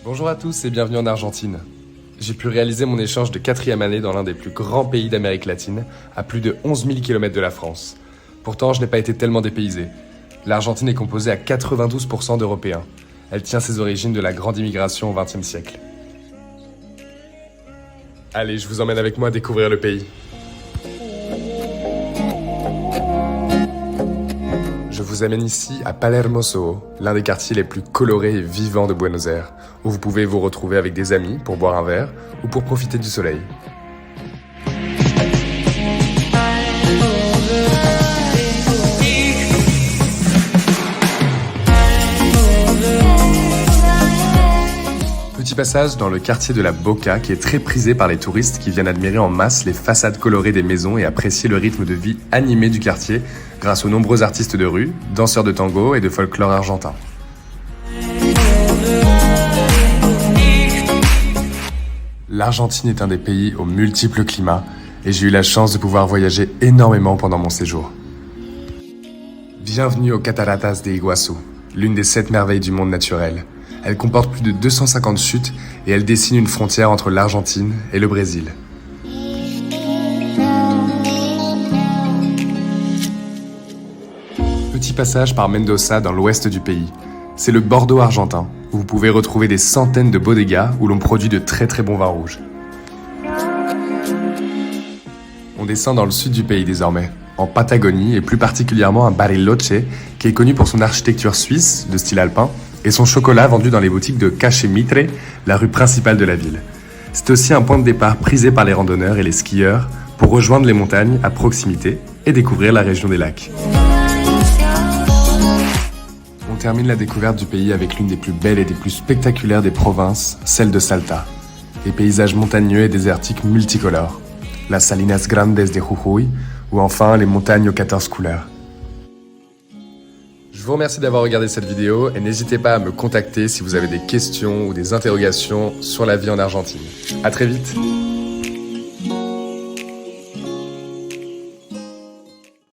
Bonjour à tous et bienvenue en Argentine. J'ai pu réaliser mon échange de 4e année dans l'un des plus grands pays d'Amérique latine, à plus de 11 000 km de la France. Pourtant, je n'ai pas été tellement dépaysé. L'Argentine est composée à 92% d'Européens. Elle tient ses origines de la grande immigration au XXe siècle. Allez, je vous emmène avec moi découvrir le pays. Je vous amène ici à Palermo Soho, l'un des quartiers les plus colorés et vivants de Buenos Aires, où vous pouvez vous retrouver avec des amis pour boire un verre ou pour profiter du soleil. Petit passage dans le quartier de la Boca qui est très prisé par les touristes qui viennent admirer en masse les façades colorées des maisons et apprécier le rythme de vie animé du quartier grâce aux nombreux artistes de rue, danseurs de tango et de folklore argentin. L'Argentine est un des pays aux multiples climats et j'ai eu la chance de pouvoir voyager énormément pendant mon séjour. Bienvenue aux Cataratas de Iguaçu, l'une des 7 merveilles du monde naturel. Elle comporte plus de 250 chutes et elle dessine une frontière entre l'Argentine et le Brésil. Petit passage par Mendoza dans l'ouest du pays. C'est le Bordeaux argentin, où vous pouvez retrouver des centaines de bodegas où l'on produit de très très bons vins rouges. On descend dans le sud du pays désormais, en Patagonie et plus particulièrement à Bariloche, qui est connu pour son architecture suisse de style alpin, et son chocolat vendu dans les boutiques de Calle Mitre, la rue principale de la ville. C'est aussi un point de départ prisé par les randonneurs et les skieurs pour rejoindre les montagnes à proximité et découvrir la région des lacs. On termine la découverte du pays avec l'une des plus belles et des plus spectaculaires des provinces, celle de Salta. Des paysages montagneux et désertiques multicolores, las Salinas Grandes de Jujuy, ou enfin les montagnes aux 14 couleurs. Je vous remercie d'avoir regardé cette vidéo et n'hésitez pas à me contacter si vous avez des questions ou des interrogations sur la vie en Argentine. À très vite!